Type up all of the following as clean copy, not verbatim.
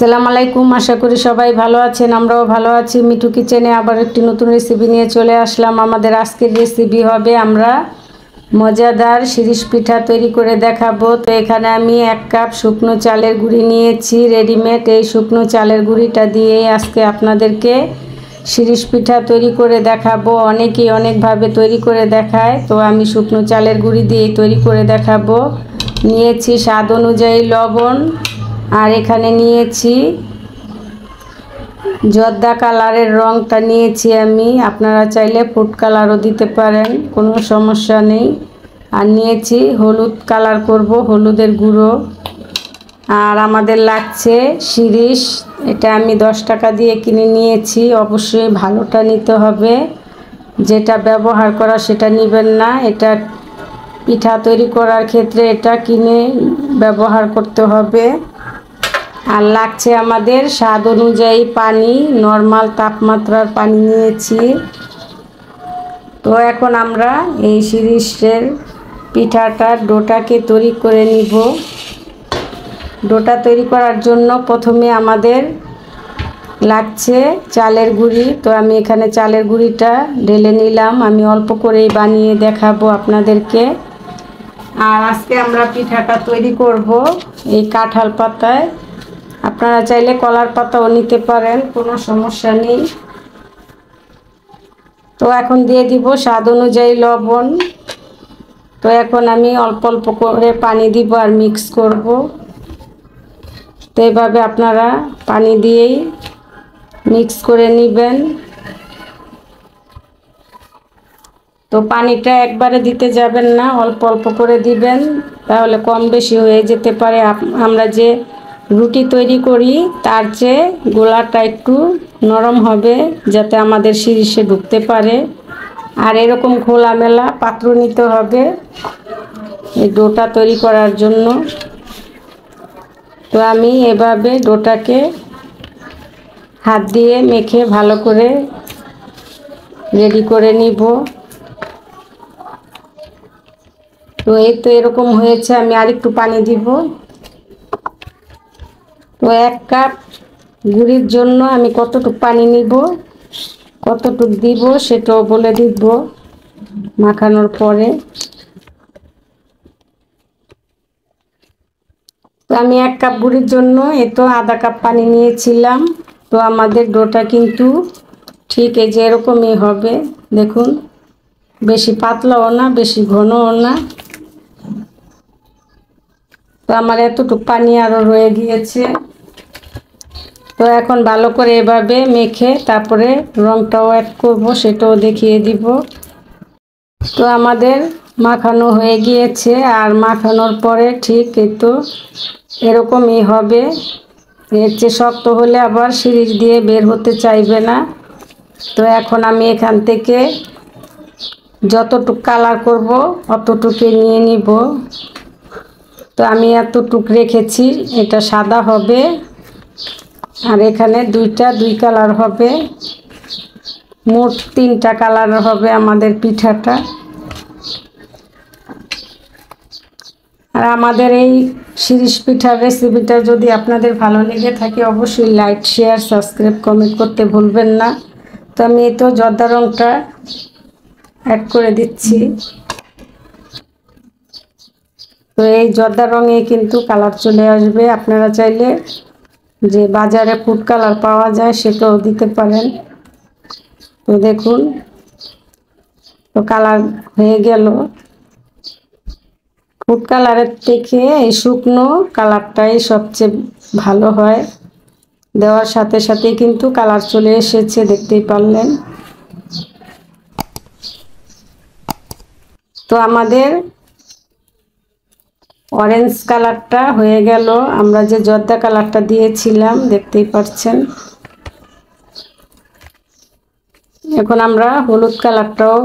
আসসালামু আলাইকুম। আশা করি সবাই ভালো আছেন, আমরাও ভালো আছি। মিঠু কিচেনে আবার একটি নতুন রেসিপি নিয়ে চলে আসলাম। আমাদের আজকের রেসিপি হবে আমরা মজাদার শিরিষ পিঠা তৈরি করে দেখাবো। তো এখানে আমি 1 কাপ শুকনো চালের গুঁড়ি নিয়েছি রেডিমেড। এই শুকনো চালের গুঁড়িটা দিয়ে আজকে আপনাদেরকে শিরিষ পিঠা তৈরি করে দেখাবো। অনেকেই অনেকভাবে তৈরি করে দেখায়, তো আমি শুকনো চালের গুঁড়ি দিয়ে তৈরি করে দেখাবো। নিয়েছি স্বাদ অনুযায়ী লবণ, আর এখানে নিয়েছি জর্দা কালারের রংটা নিয়েছি আমি, আপনারা চাইলে ফুড কালারও দিতে পারেন, কোনো সমস্যা নেই। আর নিয়েছি হলুদ কালার করব, হলুদের গুঁড়ো। আর আমাদের লাগছে শিরিষ, এটা আমি 10 টাকা দিয়ে কিনে নিয়েছি। অবশ্যই ভালোটা নিতে হবে, যেটা ব্যবহার করা সেটা নেবেন না। এটা পিঠা তৈরি করার ক্ষেত্রে এটা কিনে ব্যবহার করতে হবে। আর লাগছে আমাদের স্বাদ অনুযায়ী পানি, নর্মাল তাপমাত্রার পানি নিয়েছি। তো এখন আমরা এই শিরিষের পিঠাটার ডোটাকে তৈরি করে নিব। ডোটা তৈরি করার জন্য প্রথমে আমাদের লাগছে চালের গুঁড়ি। তো আমি এখানে চালের গুঁড়িটা ঢেলে নিলাম, আমি অল্প করেই বানিয়ে দেখাবো আপনাদেরকে। আর আজকে আমরা পিঠাটা তৈরি করব এই কাঁঠাল পাতায়। আপনারা চাইলে কলার পাতাও নিতে পারেন, কোনো সমস্যা নেই। তো এখন দিয়ে দিব স্বাদ অনুযায়ী লবণ। তো এখন আমি অল্প অল্প করে পানি দিব আর মিক্স করব। তো এইভাবে আপনারা পানি দিয়েই মিক্স করে নেবেন। তো পানিটা একবারে দিতে যাবেন না, অল্প অল্প করে দিবেন, তাহলে কম বেশি হয়ে যেতে পারে। আমরা যে রুটি তৈরি করি তার চেয়ে গোলাটা একটু নরম হবে, যাতে আমাদের শিরিষে ঢুকতে পারে। আর এরকম খোলামেলা পাত্র নিতে হবে এই ডোটা তৈরি করার জন্য। তো আমি এভাবে ডোটাকে হাত দিয়ে মেখে ভালো করে রেডি করে নিব। তো এই তো এরকম হয়েছে, আমি আরেকটু পানি দিব। তো 1 কাপ গুঁড়ির জন্য আমি কতটুকু পানি নিব, কতটুকু দিব সেটাও বলে দিব মাখানোর পরে। তো আমি 1 কাপ গুঁড়ির জন্য তো আধা কাপ পানি নিয়েছিলাম। তো আমাদের ডোটা কিন্তু ঠিক এই যে এরকমই হবে, দেখুন, বেশি পাতলাও না বেশি ঘনও না। তো আমার এতটুকু পানি আরও রয়ে গিয়েছে। তো এখন ভালো করে এভাবে মেখে তারপরে রংটাও অ্যাড করব, সেটাও দেখিয়ে দিব। তো আমাদের মাখানো হয়ে গিয়েছে, আর মাখানোর পরে ঠিক এই তো এরকমই হবে। এর চেয়ে শক্ত হলে আবার শিরিষ দিয়ে বের হতে চাইবে না। তো এখন আমি এখান থেকে যতটুক কালার করব অতটুকু নিয়ে নিব। তো আমি এতটুক রেখেছি, এটা সাদা হবে, আর এখানে দুই কালার হবে, মোট 3টা কালার হবে আমাদের পিঠাটা। আর আমাদের এই শিরিষ পিঠার রেসিপিটা যদি আপনাদের ভালো লেগে থাকে অবশ্যই লাইক, শেয়ার, সাবস্ক্রাইব, কমেন্ট করতে ভুলবেন না। তো আমি এই তো জর্দা রংটা অ্যাড করে দিচ্ছি। তো এই জর্দা রঙে কিন্তু কালার চলে আসবে। আপনারা চাইলে যে বাজারে ফুড কালার পাওয়া যায় সেটাও দিতে পারেন। তো দেখুন, তো কালার হয়ে গেল। ফুড কালারের থেকে এই শুকনো কালারটাই সবচেয়ে ভালো হয়, দেওয়ার সাথে সাথেই কিন্তু কালার চলে এসেছে, দেখতেই পারলেন। তো আমাদের অরেঞ্জ কালারটা হয়ে গেল, আমরা যে জর্দা কালারটা দিয়েছিলাম দেখতেই পাচ্ছেন। এখন আমরা হলুদ কালারটাও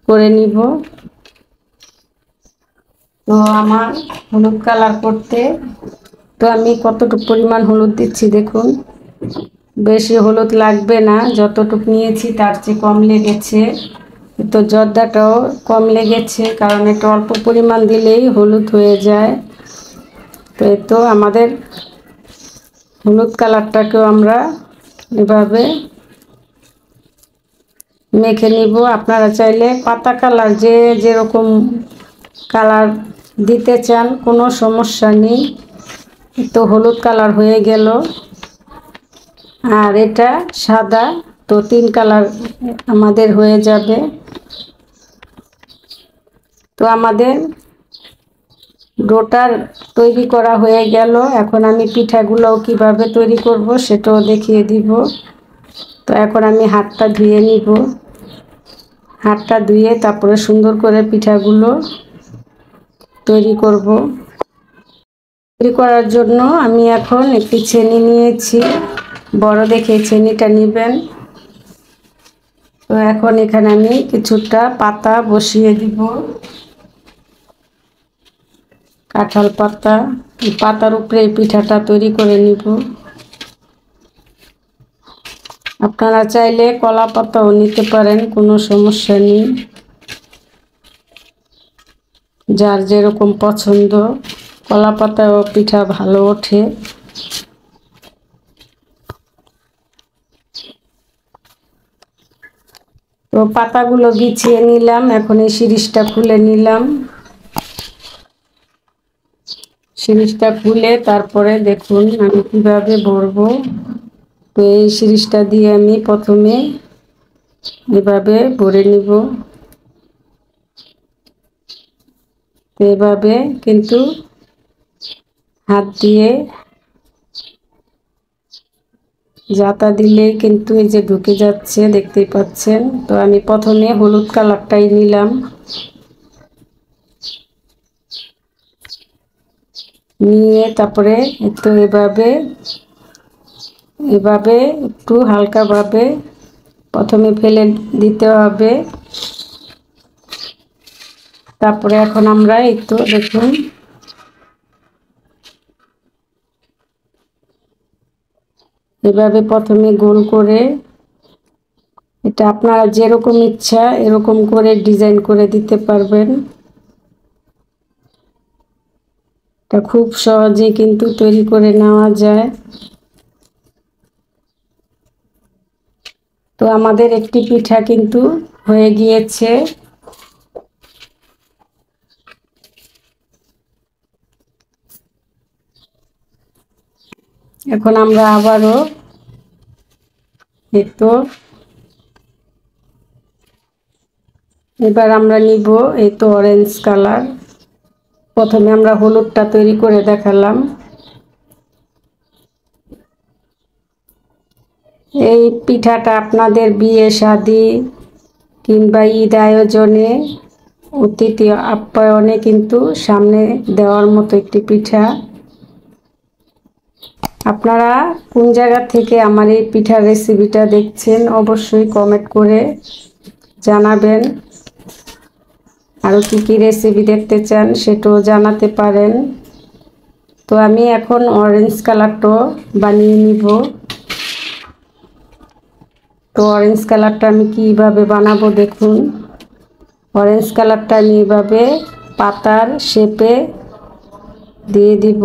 করে নিব। তো আমার হলুদ কালার করতে তো আমি কতটুকু পরিমাণ হলুদ দিচ্ছি দেখুন, বেশি হলুদ লাগবে না, যতটুকু নিয়েছি তার চেয়ে কম লেগেছে। তো জর্দাটাও কম লেগেছে, কারণ এটা অল্প পরিমাণ দিলেই হলুদ হয়ে যায়। তো এই তো আমাদের হলুদ কালারটাকেও আমরা এভাবে মেখে নিব। আপনারা চাইলে পাতা কালার যে যেরকম কালার দিতে চান কোনো সমস্যা নেই। তো হলুদ কালার হয়ে গেল, আর এটা সাদা, তো 3 কালার আমাদের হয়ে যাবে। তো আমাদের ডোটার তৈরি করা হয়ে গেল। এখন আমি পিঠাগুলোও কিভাবে তৈরি করব সেটাও দেখিয়ে দিব। তো এখন আমি হাতটা ধুয়ে নিব। হাতটা ধুয়ে তারপরে সুন্দর করে পিঠাগুলো তৈরি করব। তৈরি করার জন্য আমি এখন একটি ছেনি নিয়েছি, বড় দেখে ছেনিটা নেবেন। তো এখন এখানে আমি কিছুটা পাতা বসিয়ে দিব, কাঁঠাল পাতা। পাতার উপরে এই পিঠাটা তৈরি করে নিব। আপনারা চাইলে কলা পাতাও নিতে পারেন, কোনো সমস্যা নেই, যার যেরকম পছন্দ। কলা পাতাও পিঠা ভালো ওঠে। তো পাতাগুলো বিছিয়ে নিলাম। এখন এই শিরিষটা খুলে নিলাম। শিরিষটা খুলে তারপরে দেখুন আমি কিভাবে ভরবো। তো এই শিরিষটা দিয়ে আমি প্রথমে এভাবে ভরে নিব। তো এভাবে কিন্তু হাত দিয়ে জাতা দিলেই কিন্তু এই যে ঢুকে যাচ্ছে, দেখতেই পাচ্ছেন। তো আমি প্রথমে হলুদ কালারটাই নিলাম, নিয়ে তারপরে একটু এভাবে এভাবে একটু হালকাভাবে প্রথমে ফেলে দিতে হবে। তারপরে এখন আমরা একটু দেখুন এভাবে প্রথমে গোল করে, এটা আপনারা যেরকম ইচ্ছা এরকম করে ডিজাইন করে দিতে পারবেন। এটা খুব সহজেই কিন্তু তৈরি করে নেওয়া যায়। তো আমাদের একটি পিঠা কিন্তু হয়ে গিয়েছে। এখন আমরা আবারও একটু এবার আমরা নিব এই তো অরেঞ্জ কালার। প্রথমে আমরা হলুদটা তৈরি করে দেখালাম। এই পিঠাটা আপনাদের বিয়ে শাদী কিংবা ঈদ আয়োজনে, অতিথি আপ্যায়নে কিন্তু সামনে দেওয়ার মতো একটি পিঠা। আপনারা কোন জায়গা থেকে আমার এই পিঠার রেসিপিটা দেখছেন অবশ্যই কমেন্ট করে জানাবেন। আরও কী কী রেসিপি দেখতে চান সেটাও জানাতে পারেন। তো আমি এখন অরেঞ্জ কালারটা বানিয়ে নিব। তো অরেঞ্জ কালারটা আমি কীভাবে বানাবো দেখুন। অরেঞ্জ কালারটা আমি এভাবে পাতার শেপে দিয়ে দিব।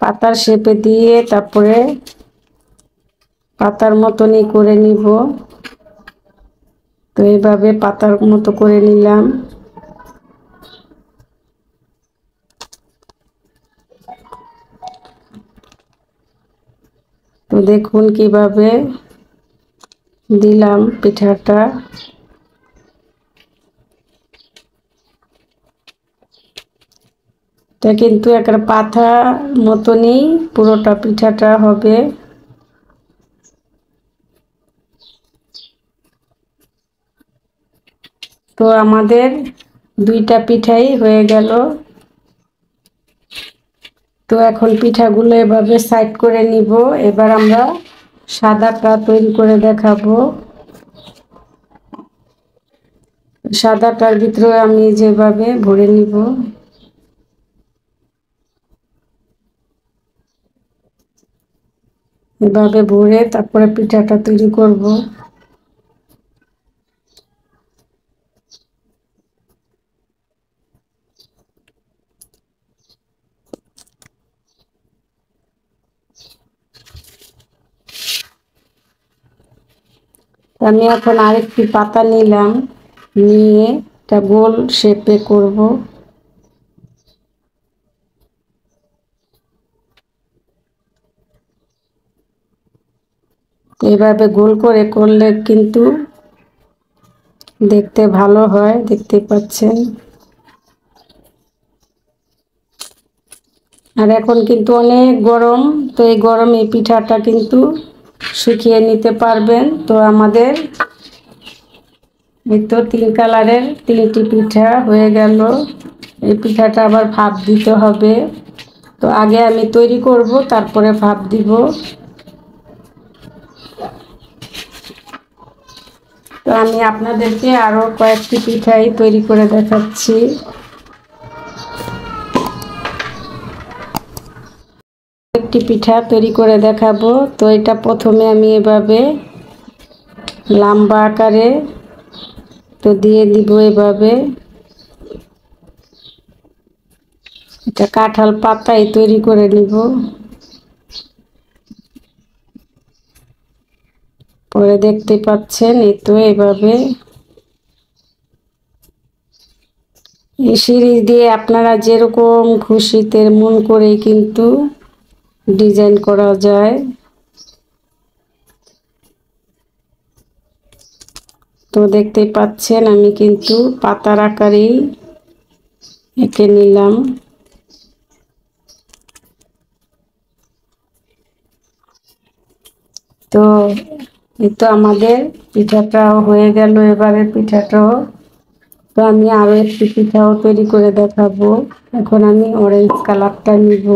পাতার শেপে দিয়ে তারপরে পাতার মতনই করে নিব। তো এইভাবে পাতার মতো করে নিলাম। তো দেখুন কিভাবে দিলাম পিঠাটা। এটা কিন্তু একটা পাতা মতনই পুরোটা পিঠাটা হবে। তো আমাদের 2টা পিঠাই হয়ে গেল। তো এখন পিঠাগুলো এভাবে সাইড করে নিব। এবার আমরা সাদাটা তৈরি করে দেখাবো। সাদাটার ভিতরে আমি যেভাবে ভরে নিব। এভাবে ভরে তারপরে পিঠাটা তৈরি করব। আমি এখন আরেকটি পাতা নিলাম, নিয়ে এটা গোল শেপে করব। এভাবে গোল করে করলে কিন্তু দেখতে ভালো হয়, দেখতে পাচ্ছেন। আর এখন কিন্তু অনেক গরম, তো এই গরমে পিঠাটা কিন্তু শুকিয়ে নিতে পারবেন। তো আমাদের এই তো 3 কালারের 3টি পিঠা হয়ে গেল। এই পিঠাটা আবার ভাপ দিতে হবে, তো আগে আমি তৈরি করব, তারপরে ভাপ দিব। তো আমি আপনাদেরকে আরও কয়েকটি পিঠাই তৈরি করে দেখাচ্ছি। একটি পিঠা তৈরি করে দেখাবো। তো এটা প্রথমে আমি এভাবে লম্বা আকারে তো দিয়ে দিব। এভাবে এটা কাঁঠাল পাতায় তৈরি করে নিব। পরে দেখতে পাচ্ছেন এই তো এভাবে এই সিঁড়ি দিয়ে আপনারা যেরকম খুশি তেমন করে কিন্তু ডিজাইন করা যায়। তো দেখতে পাচ্ছেন আমি কিন্তু পাতার আকারেই এঁকে নিলাম। তো এই তো আমাদের পিঠাটাও হয়ে গেল। এবারে পিঠাটাও তো আমি আরো একটি পিঠাও তৈরি করে দেখাবো। এখন আমি অরেঞ্জ কালারটা নিব।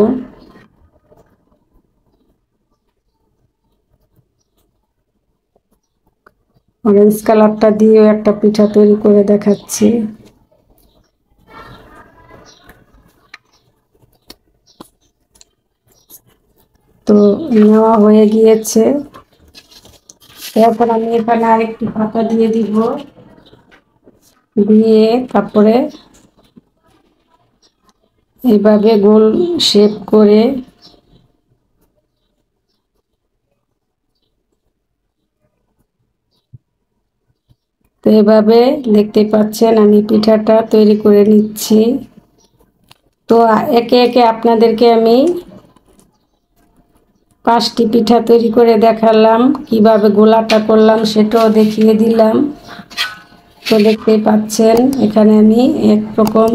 অরেঞ্জ কালারটা দিয়েও একটা পিঠা তৈরি করে দেখাচ্ছি। তো নেওয়া হয়ে গিয়েছে। এখন আমি এখানে আরেকটি পাতা দিয়ে দিব, দিয়ে তারপরে এইভাবে গোল শেপ করে তো এভাবে দেখতে পাচ্ছেন আমি পিঠাটা তৈরি করে নিচ্ছি। তো একে একে আপনাদেরকে আমি 5টি পিঠা তৈরি করে দেখালাম, কিভাবে গোলাটা করলাম সেটাও দেখিয়ে দিলাম। তো দেখতেই পাচ্ছেন এখানে আমি একরকম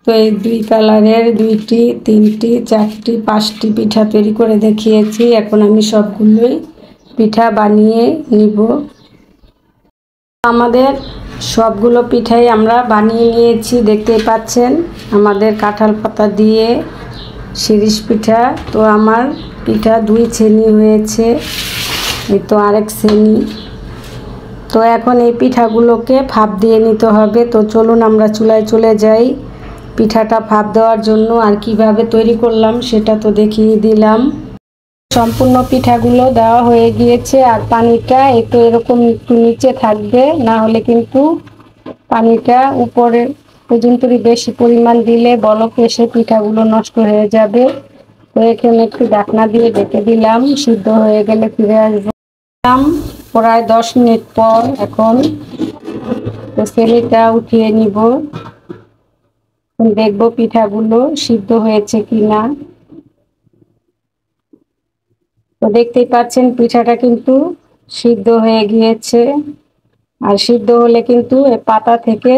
তো এই 2 কালারের 2টি 3টি 4টি 5টি পিঠা তৈরি করে দেখিয়েছি। এখন আমি সবগুলোই পিঠা বানিয়ে নিব। আমাদের সবগুলো পিঠাই আমরা বানিয়ে নিয়েছি, দেখতেই পাচ্ছেন আমাদের কাঁঠাল পাতা দিয়ে শিরিষ পিঠা। তো আমার পিঠা 2 শ্রেণী হয়েছে, এই তো আরেক শ্রেণী। তো এখন এই পিঠাগুলোকে ভাপ দিয়ে নিতে হবে। তো চলুন আমরা চুলায় চলে যাই পিঠাটা ভাপ দেওয়ার জন্য। আর কিভাবে তৈরি করলাম সেটা তো দেখিয়ে দিলাম। সম্পূর্ণ পিঠাগুলো দেওয়া হয়ে গিয়েছে। আর পানিটা একটু এরকম একটু নিচে থাকবে, না হলে কিন্তু পানিটা উপরে পর্যন্তই বেশি পরিমাণ দিলে বলক এসে পিঠাগুলো নষ্ট হয়ে যাবে। তো এখানে একটু ঢাকনা দিয়ে ঢেকে দিলাম, সিদ্ধ হয়ে গেলে ফিরে আসবো। প্রায় 10 মিনিট পর এখন তো সেলিটা উঠিয়ে নিব, দেখবো পিঠাগুলো সিদ্ধ হয়েছে কিনা। তো দেখতেই পাচ্ছেন পিঠাটা কিন্তু সিদ্ধ হয়ে গিয়েছে। আর সিদ্ধ হলে কিন্তু এই পাতা থেকে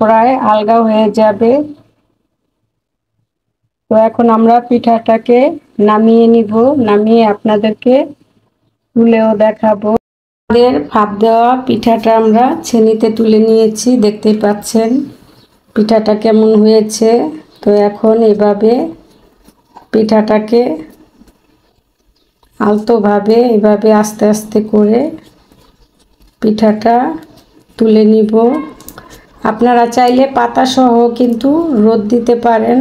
প্রায় আলগা হয়ে যাবে। তো এখন আমরা পিঠাটাকে নামিয়ে নিব, নামিয়ে আপনাদেরকে তুলেও দেখাবো। আমাদের ভাপ দেওয়া পিঠাটা আমরা ছেনিতে তুলে নিয়েছি, দেখতেই পাচ্ছেন পিঠাটা কেমন হয়েছে। তো এখন এভাবে পিঠাটাকে আলতোভাবে এভাবে আস্তে আস্তে করে পিঠাটা তুলে নিব। আপনারা চাইলে পাতা সহ কিন্তু রোদ দিতে পারেন,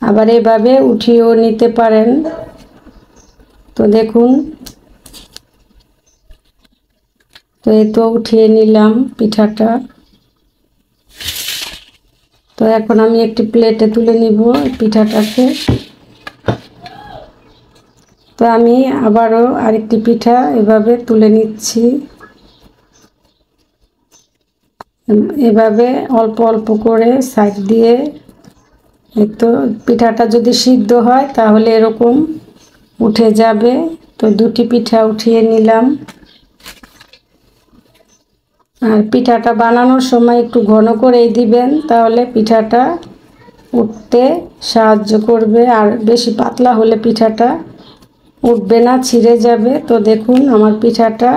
আবার এভাবে উঠিয়েও নিতে পারেন। তো দেখুন, তো এই তো উঠিয়ে নিলাম পিঠাটা। তো এখন আমি একটি প্লেটে তুলে নিব পিঠাটাকে। তো আমি আবারও আরেকটি পিঠা এভাবে তুলে নিচ্ছি। এভাবে অল্প অল্প করে সাইড দিয়ে, এই তো পিঠাটা যদি সিদ্ধ হয় তাহলে এরকম উঠে যাবে। তো দুটি পিঠা উঠিয়ে নিলাম। আর পিঠাটা বানানোর সময় একটু ঘন করেই দিবেন, তাহলে পিঠাটা উঠতে সাহায্য করবে। আর বেশি পাতলা হলে পিঠাটা উঠবে না, ছিঁড়ে যাবে। তো দেখুন আমার পিঠাটা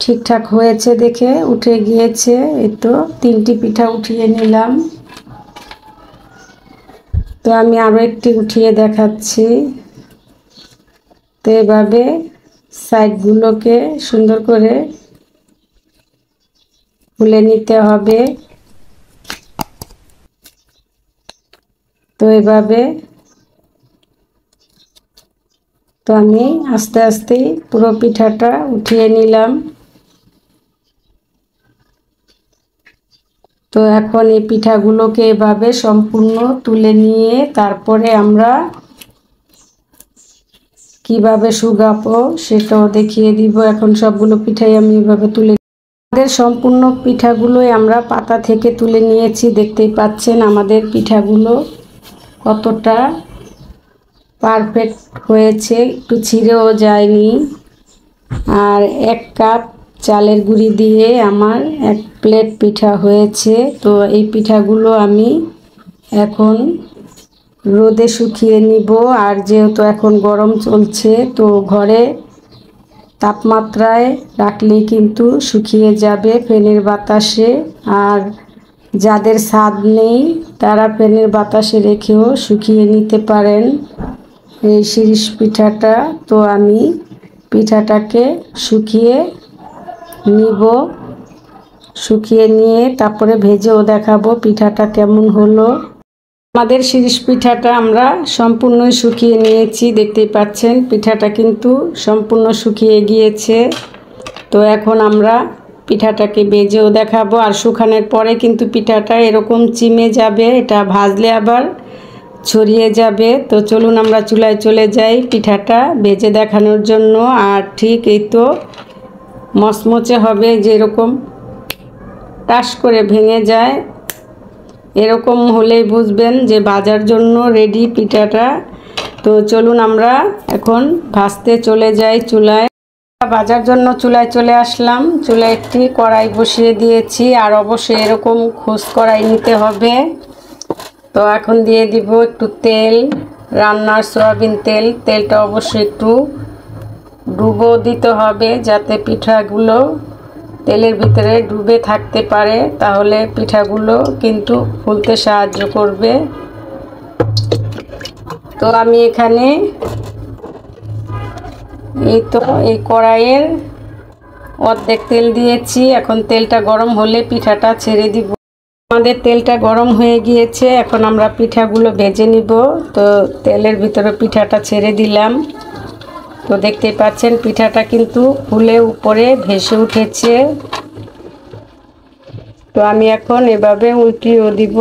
ঠিকঠাক হয়েছে দেখে উঠে গিয়েছে। এই তো 3টি পিঠা উঠিয়ে নিলাম। তো আমি আরও একটি উঠিয়ে দেখাচ্ছি। তো এভাবে সাইডগুলোকে সুন্দর করে খুলে নিতে হবে। তো এভাবে তো আমি আস্তে আস্তে পুরো পিঠাটা উঠিয়ে নিলাম। তো এখন এই পিঠাগুলোকে এভাবে সম্পূর্ণ তুলে নিয়ে তারপরে আমরা কিভাবে শুকাবো সেটাও দেখিয়ে দিব। এখন সবগুলো পিঠাই আমি এভাবে তুলে, আমাদের সম্পূর্ণ পিঠাগুলোই আমরা পাতা থেকে তুলে নিয়েছি। দেখতেই পাচ্ছেন আমাদের পিঠাগুলো কতটা পারফেক্ট হয়েছে, একটু ছিঁড়েও যায়নি। আর 1 কাপ চালের গুঁড়ি দিয়ে আমার 1 প্লেট পিঠা হয়েছে। তো এই পিঠাগুলো আমি এখন রোদে শুকিয়ে নিব। আর যেহেতু এখন গরম চলছে, তো ঘরে তাপমাত্রায় রাখলেই কিন্তু শুকিয়ে যাবে ফ্যানের বাতাসে। আর যাদের ছাদ নেই তারা ফ্যানের বাতাসে রেখেও শুকিয়ে নিতে পারেন এই শিরিষ পিঠাটা। তো আমি পিঠাটাকে শুকিয়ে নিব, শুকিয়ে নিয়ে তারপরে ভেজেও দেখাবো পিঠাটা কেমন হলো। আমাদের শিরিষ পিঠাটা আমরা সম্পূর্ণই শুকিয়ে নিয়েছি। দেখতেই পাচ্ছেন পিঠাটা কিন্তু সম্পূর্ণ শুকিয়ে গিয়েছে। তো এখন আমরা পিঠাটাকে ভেজেও দেখাবো। আর শুকানোর পরে কিন্তু পিঠাটা এরকম চিমে যাবে, এটা ভাজলে আবার ছড়িয়ে যাবে। তো চলুন আমরা চুলায় চলে যাই পিঠাটা ভেজে দেখানোর জন্য। আর ঠিক এই তো মচমচে হবে, যেরকম টাস করে ভেঙে যায় এরকম হলেই বুঝবেন যে ভাজার জন্য রেডি পিঠাটা। তো চলুন আমরা এখন ভাজতে চলে যাই চুলায়। ভাজার জন্য চুলায় চলে আসলাম। চুলায় একটি কড়াই বসিয়ে দিয়েছি। আর অবশ্যই এরকম খোস কড়াই নিতে হবে। তো এখন দিয়ে দিব একটু তেল, রান্নার সয়াবিন তেল। তেলটা অবশ্যই একটু ডুবো দিতে হবে যাতে পিঠাগুলো তেলের ভিতরে ডুবে থাকতে পারে, তাহলে পিঠাগুলো কিন্তু ফুলতে সাহায্য করবে। তো আমি এখানে এই তো এই কড়াইয়ের অর্ধেক তেল দিয়েছি। এখন তেলটা গরম হলে পিঠাটা ছেড়ে দিব। আমাদের তেলটা গরম হয়ে গিয়েছে, এখন আমরা পিঠাগুলো ভেজে নিব। তো তেলের ভিতরে পিঠাটা ছেড়ে দিলাম। তো দেখতেই পাচ্ছেন পিঠাটা কিন্তু ফুলে উপরে ভেসে উঠেছে। তো আমি এখন এভাবে উল্টিয়েও দিব।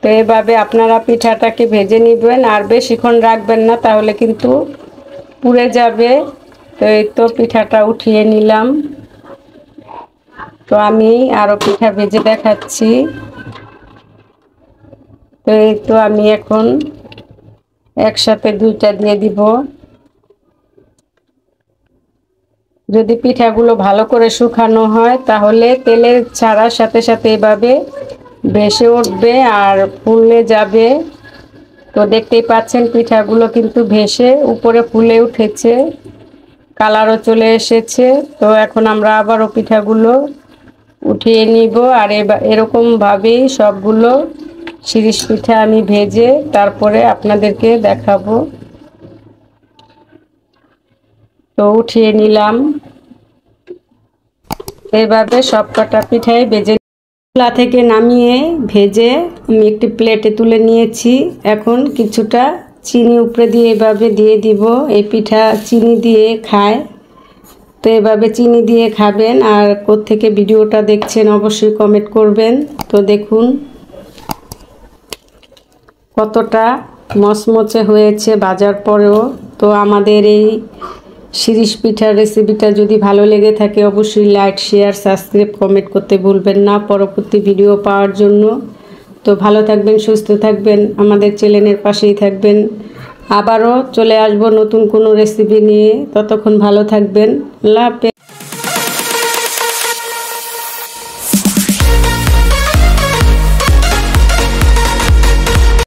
তো এভাবে আপনারা পিঠাটাকে ভেজে নেবেন, আর বেশিক্ষণ রাখবেন না, তাহলে কিন্তু পুড়ে যাবে। তো এই তো পিঠাটা উঠিয়ে নিলাম। তো আমি আরও পিঠা ভেজে দেখাচ্ছি। তো এই তো আমি এখন একসাথে 2টা দিয়ে দিব। যদি পিঠাগুলো ভালো করে শুকানো হয় তাহলে তেলের ছাড়ার সাথে সাথে এভাবে ভেসে উঠবে আর ফুলে যাবে। তো দেখতেই পাচ্ছেন পিঠাগুলো কিন্তু ভেসে উপরে ফুলে উঠেছে, কালারও চলে এসেছে। তো এখন আমরা আবারও পিঠাগুলো উঠিয়ে নিব। আর এরকমভাবেই সবগুলো শিরিষ পিঠা আমি ভেজে তারপরে আপনাদেরকে দেখাবো। তো উঠিয়ে নিলাম। এভাবে সব কটা পিঠাই ভেজে চুলা থেকে নামিয়ে ভেজে আমি একটি প্লেটে তুলে নিয়েছি। এখন কিছুটা চিনি উপরে দিয়ে এভাবে দিয়ে দিব। এই পিঠা চিনি দিয়ে খায়, তো এভাবে চিনি দিয়ে খাবেন। আর কোত্থেকে ভিডিওটা দেখছেন অবশ্যই কমেন্ট করবেন। তো দেখুন কতটা মচমচে হয়েছে ভাজার পরেও। তো আমাদের এই শিরিষ পিঠার রেসিপিটা যদি ভালো লেগে থাকে অবশ্যই লাইক, শেয়ার, সাবস্ক্রাইব, কমেন্ট করতে ভুলবেন না পরবর্তী ভিডিও পাওয়ার জন্য। তো ভালো থাকবেন, সুস্থ থাকবেন, আমাদের চ্যানেলের পাশেই থাকবেন। আবারও চলে আসব নতুন কোনো রেসিপি নিয়ে। ততক্ষণ ভালো থাকবেন। আল্লাহ হাফেজ।